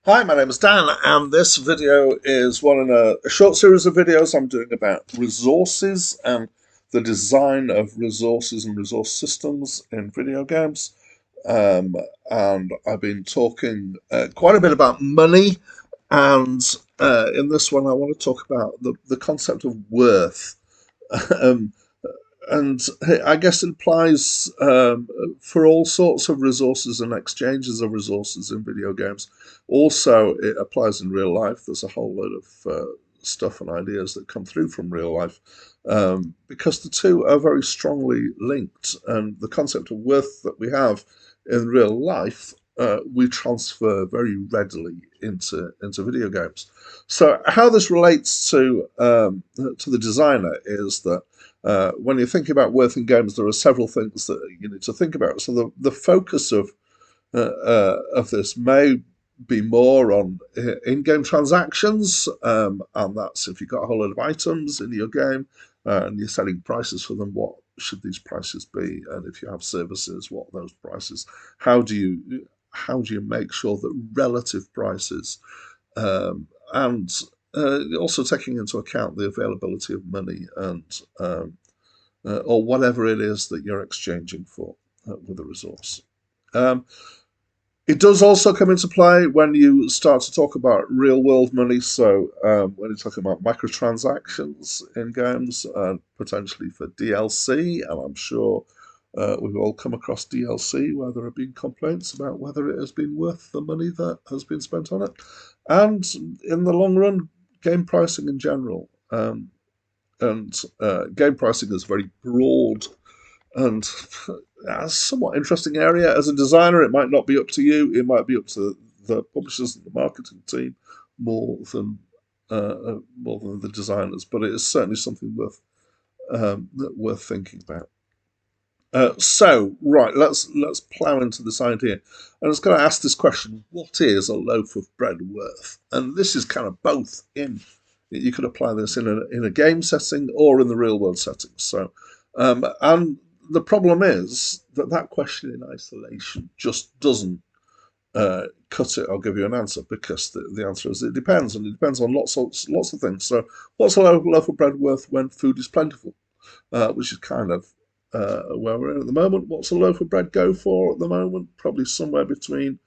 Hi, my name is Dan, and this video is one in a short series of videos I'm doing about resources and the design of resources and resource systems in video games. Um, and I've been talking quite a bit about money, and in this one, I want to talk about the concept of worth. um, and I guess it applies for all sorts of resources and exchanges of resources in video games. Also, it applies in real life. There's a whole load of stuff and ideas that come through from real life because the two are very strongly linked. And the concept of worth that we have in real life, we transfer very readily into video games. So, how this relates to the designer is that when you're thinking about worth in games, there are several things that you need to think about. So the focus of this may be more on in-game transactions, and that's if you've got a whole lot of items in your game and you're setting prices for them. What should these prices be? And if you have services, what are those prices? How do you make sure that relative prices and also taking into account the availability of money and or whatever it is that you're exchanging for with a resource. Um, it does also come into play when you start to talk about real world money. So when you're talking about microtransactions in games, potentially for DLC, and I'm sure we've all come across DLC where there have been complaints about whether it has been worth the money that has been spent on it. And in the long run, game pricing in general. And game pricing is very broad and a somewhat interesting area. As a designer, it might not be up to you. It might be up to the publishers and the marketing team more than the designers. But it is certainly something worth thinking about. Right, let's plow into this idea. And I was going to ask this question: what is a loaf of bread worth? And this is kind of both in. You could apply this in a game setting or in the real world setting. And the problem is that question in isolation just doesn't cut it or give you an answer, because the answer is it depends, and it depends on lots of things. So, what's a loaf of bread worth when food is plentiful? Which is kind of where we're at the moment. What's a loaf of bread go for at the moment? Probably somewhere between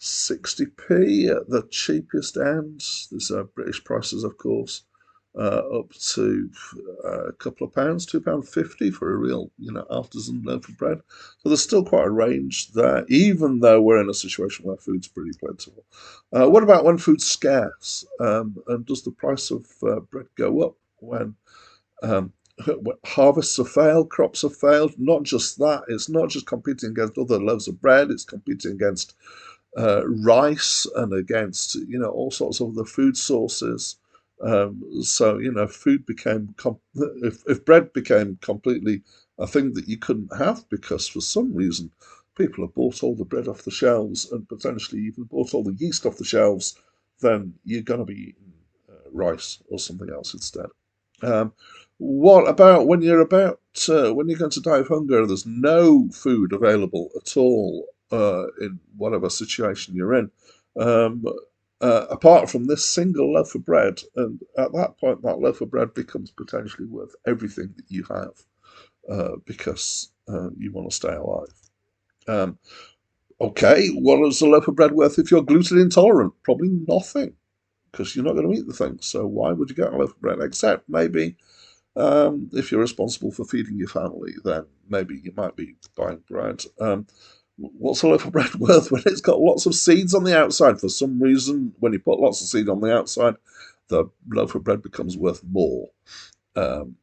60p at the cheapest end. These are British prices, of course, up to a couple of pounds, £2.50 for a real, artisan loaf of bread. So there's still quite a range there, even though we're in a situation where food's pretty plentiful. What about when food's scarce? And does the price of bread go up when um, harvests have failed, crops have failed? Not just that, it's not just competing against other loaves of bread, it's competing against rice and against all sorts of other food sources. So food became if bread became completely a thing that you couldn't have because for some reason people have bought all the bread off the shelves and potentially even bought all the yeast off the shelves, then you're going to be eating rice or something else instead. Um, what about when you're going to die of hunger? There's no food available at all in whatever situation you're in, um, apart from this single loaf of bread. And at that point, that loaf of bread becomes potentially worth everything that you have because you want to stay alive. Um, okay, what is a loaf of bread worth if you're gluten intolerant? Probably nothing, because you're not going to eat the thing. So why would you get a loaf of bread? Except maybe if you're responsible for feeding your family, then maybe you might be buying bread. What's a loaf of bread worth when it's got lots of seeds on the outside? For some reason, when you put lots of seed on the outside, the loaf of bread becomes worth more. And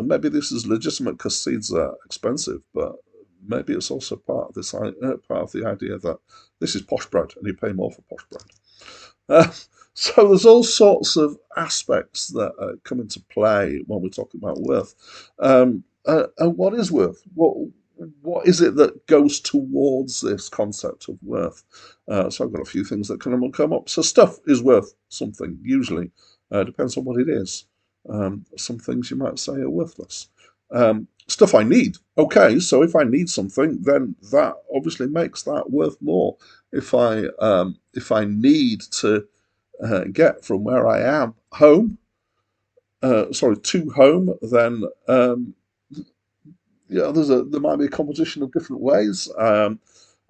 maybe this is legitimate because seeds are expensive, but maybe it's also part of part of the idea that this is posh bread and you pay more for posh bread. Uh, so there's all sorts of aspects that come into play when we're talking about worth. And what is worth? What is it that goes towards this concept of worth? So I've got a few things that can come up. So stuff is worth something usually. Depends on what it is. Some things you might say are worthless. stuff I need. Okay, so if I need something, then that obviously makes that worth more. If I need to get from where I am home, to home, then yeah, there might be a composition of different ways.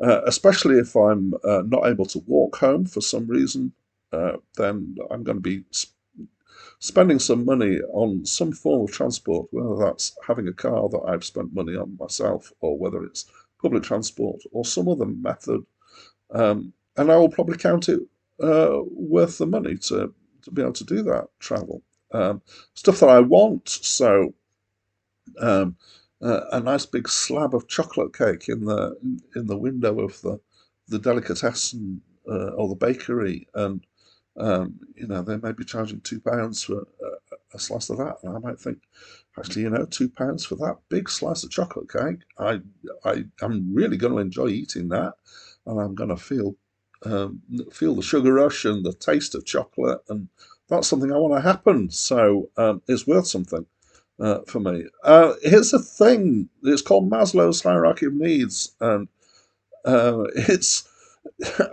Especially if I'm not able to walk home for some reason, then I'm going to be spending some money on some form of transport, whether that's having a car that I've spent money on myself, or whether it's public transport or some other method. And I will probably count it worth the money to be able to do that travel. Stuff that I want, so um, a nice big slab of chocolate cake in the window of the delicatessen or the bakery, and they may be charging £2 for a slice of that, and I might think, actually, £2 for that big slice of chocolate cake, I'm really going to enjoy eating that, and I'm going to feel the sugar rush and the taste of chocolate, and that's something I want to happen. So it's worth something for me. Here's the thing: it's called Maslow's hierarchy of needs, and it's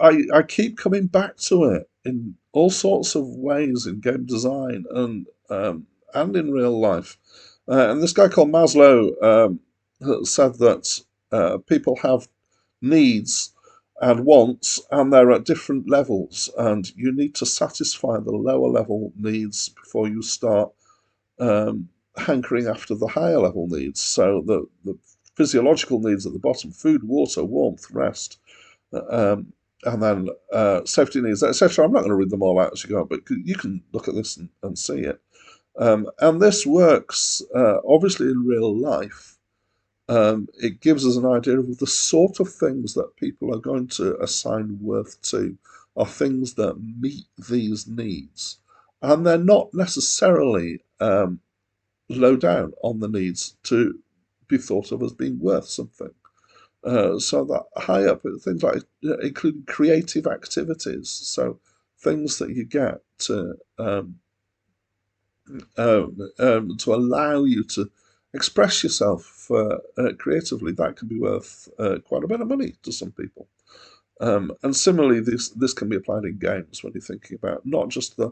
I keep coming back to it in all sorts of ways in game design and in real life. And this guy called Maslow said that people have needs and wants, and they're at different levels, and you need to satisfy the lower level needs before you start hankering after the higher level needs. So the physiological needs at the bottom: food, water, warmth, rest, and then safety needs, etc. I'm not going to read them all out as you go, but you can look at this and see it. And this works obviously in real life. It gives us an idea of the sort of things that people are going to assign worth to are things that meet these needs. And they're not necessarily low down on the needs to be thought of as being worth something. So that high up, things like including creative activities, so things that you get to allow you to express yourself creatively, that can be worth quite a bit of money to some people. And similarly, this can be applied in games when you're thinking about not just the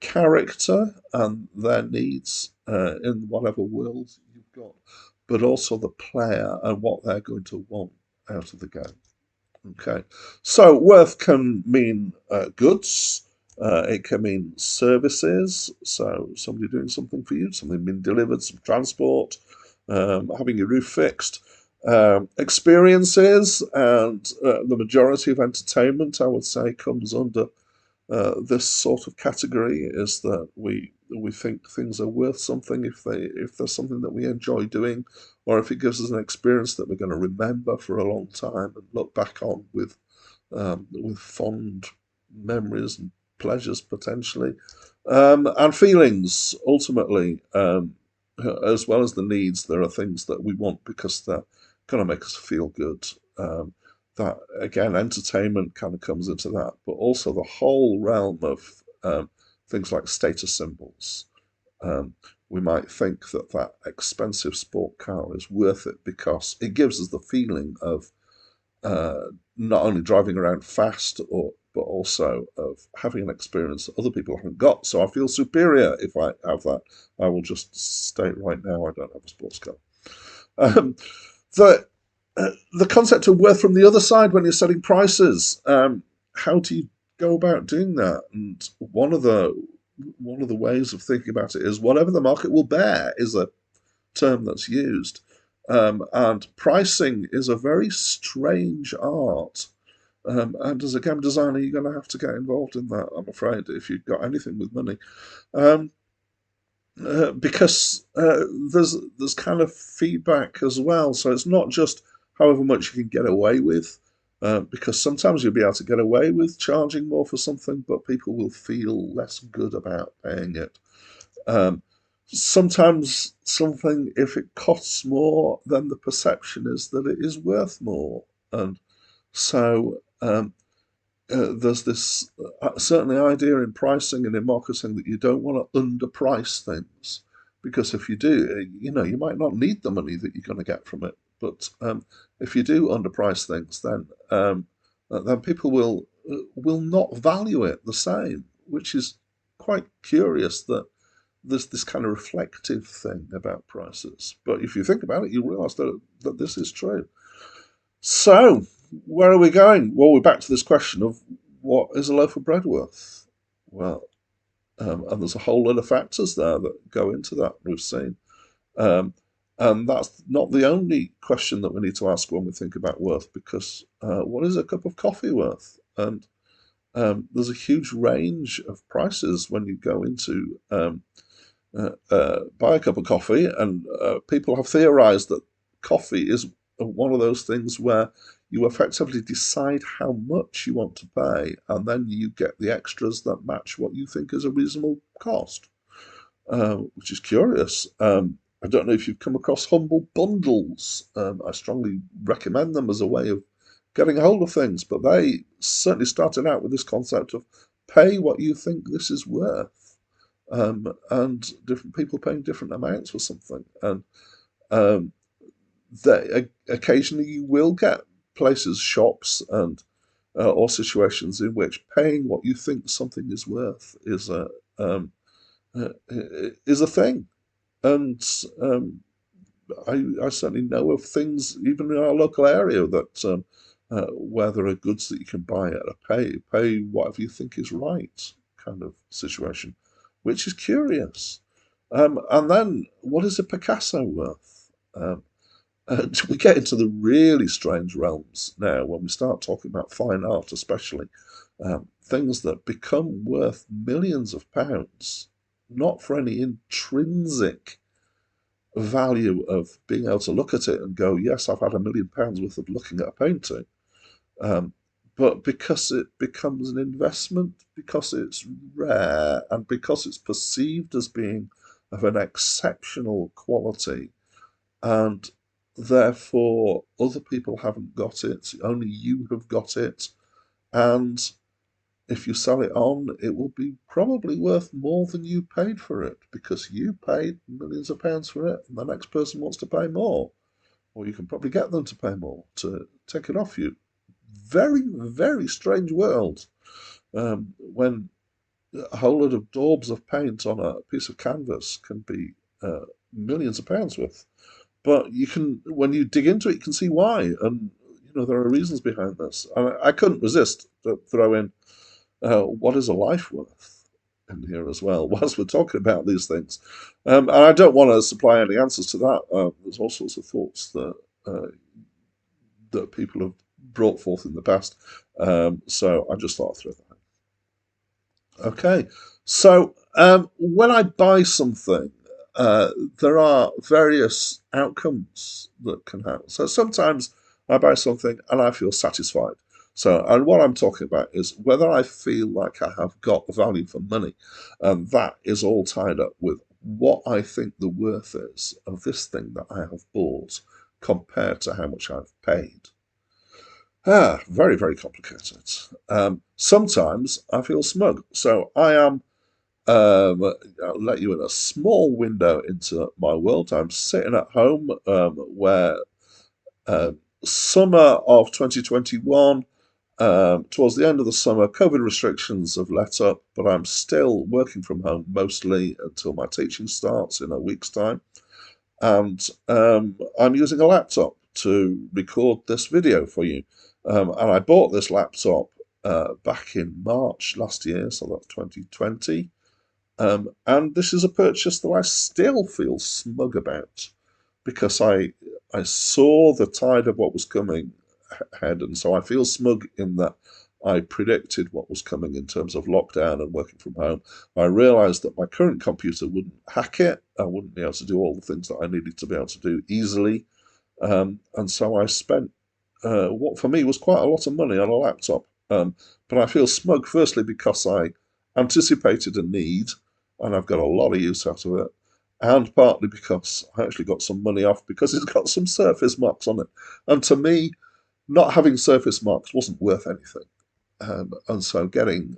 character and their needs in whatever world you've got, but also the player and what they're going to want out of the game. Okay, so worth can mean goods. It can mean services. So somebody doing something for you, something being delivered, some transport, having your roof fixed. Experiences, and the majority of entertainment, I would say, comes under this sort of category, is that we think things are worth something if there's something that we enjoy doing, or if it gives us an experience that we're going to remember for a long time and look back on with fond memories and pleasures potentially, and feelings ultimately, as well as the needs. There are things that we want because they're going to make us feel good. That again, entertainment kind of comes into that, but also the whole realm of things like status symbols. Um, we might think that that expensive sport car is worth it because it gives us the feeling of uh, not only driving around fast, but also of having an experience that other people haven't got. So I feel superior if I have that. I will just state right now I don't have a sports car. Um, the the concept of worth from the other side when you're setting prices. How do you go about doing that? And one of the ways of thinking about it is whatever the market will bear is a term that's used. And pricing is a very strange art. And as a game designer, you're going to have to get involved in that, I'm afraid, if you've got anything with money. Um, because there's kind of feedback as well. So it's not just however much you can get away with, because sometimes you'll be able to get away with charging more for something, but people will feel less good about paying it. Um, Sometimes something, if it costs more, then the perception is that it is worth more, and so there's this certainly idea in pricing and in marketing that you don't want to underprice things. because if you do, you might not need the money that you're going to get from it. But if you do underprice things, then people will not value it the same, which is quite curious that there's this kind of reflective thing about prices. But if you think about it, you realise that this is true. So, where are we going? Well, we're back to this question of what is a loaf of bread worth? Well, and there's a whole lot of factors there that go into that, we've seen. Um, and that's not the only question that we need to ask when we think about worth, because what is a cup of coffee worth? And there's a huge range of prices when you go into buy a cup of coffee, and people have theorized that coffee is one of those things where you effectively decide how much you want to pay, and then you get the extras that match what you think is a reasonable cost, which is curious. I don't know if you've come across humble bundles. I strongly recommend them as a way of getting a hold of things, but they certainly started out with this concept of pay what you think this is worth, and different people paying different amounts for something. And um, occasionally you will get places, shops, and or situations in which paying what you think something is worth um, is a thing. And I certainly know of things, even in our local area, that where there are goods that you can buy at a pay whatever you think is right kind of situation, which is curious. And then, what is a Picasso worth? And we get into the really strange realms now when we start talking about fine art, especially things that become worth millions of pounds, not for any intrinsic value of being able to look at it and go, yes, I've had £1 million worth of looking at a painting, um, but because it becomes an investment, because it's rare, and because it's perceived as being of an exceptional quality, and therefore other people haven't got it, only you have got it, and if you sell it on, it will be probably worth more than you paid for it because you paid millions of pounds for it, and the next person wants to pay more, or you can probably get them to pay more to take it off you. Very, very strange world when a whole lot of daubs of paint on a piece of canvas can be millions of pounds worth. But you can, when you dig into it, you can see why, and there are reasons behind this. And I couldn't resist to throw in what is a life worth in here as well, whilst we're talking about these things. And I don't want to supply any answers to that. There's all sorts of thoughts uh, that people have brought forth in the past. So I just thought I'd throw that in. Okay, so when I buy something, uh, there are various outcomes that can happen. So sometimes I buy something and I feel satisfied. So, and what I'm talking about is whether I feel like I have got the value for money, and that is all tied up with what I think the worth is of this thing that I have bought compared to how much I've paid. Very, very complicated. Sometimes I feel smug. So I am, I'll let you in a small window into my world. I'm sitting at home where uh, summer of 2021, towards the end of the summer, COVID restrictions have let up, but I'm still working from home mostly until my teaching starts in a week's time. And I'm using a laptop to record this video for you. And I bought this laptop back in March last year, so that's 2020. And this is a purchase that I still feel smug about because I saw the tide of what was coming ahead, and so I feel smug in that I predicted what was coming in terms of lockdown and working from home. I realised that my current computer wouldn't hack it. I wouldn't be able to do all the things that I needed to be able to do easily, and so I spent what for me was quite a lot of money on a laptop. But I feel smug firstly because I anticipated a need and I've got a lot of use out of it, and partly because I actually got some money off because it's got some surface marks on it. And to me, not having surface marks wasn't worth anything. And so getting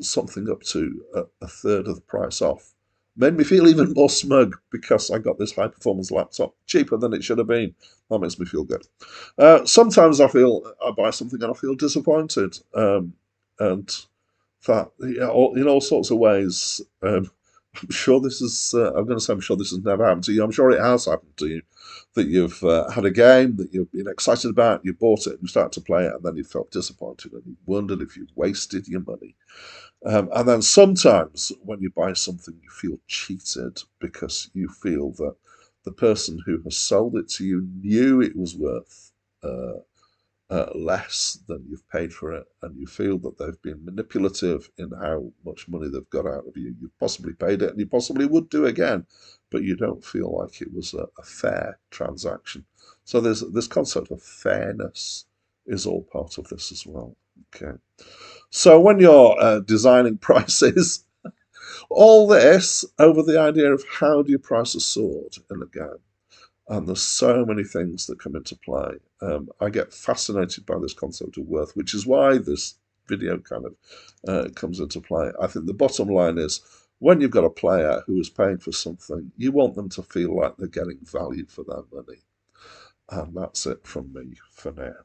something up to a third of the price off Made me feel even more smug because I got this high performance laptop cheaper than it should have been. That makes me feel good. Sometimes I buy something and I feel disappointed, and that in all sorts of ways. I'm sure this is. I'm going to say I'm sure this has never happened to you. I'm sure it has happened to you. That you've had a game that you've been excited about, you bought it, and you started to play it, and then you felt disappointed, and you wondered if you wasted your money. And then sometimes when you buy something, you feel cheated because you feel that the person who has sold it to you knew it was worth uh, less than you've paid for it, and you feel that they've been manipulative in how much money they've got out of you. You've possibly paid it, and you possibly would do again, but you don't feel like it was a fair transaction. So there's this concept of fairness is all part of this as well. Okay. So when you're designing prices, all this over the idea of how do you price a sword in a game? And there's so many things that come into play. I get fascinated by this concept of worth, which is why this video kind of comes into play. I think the bottom line is when you've got a player who is paying for something, you want them to feel like they're getting value for their money. And that's it from me for now.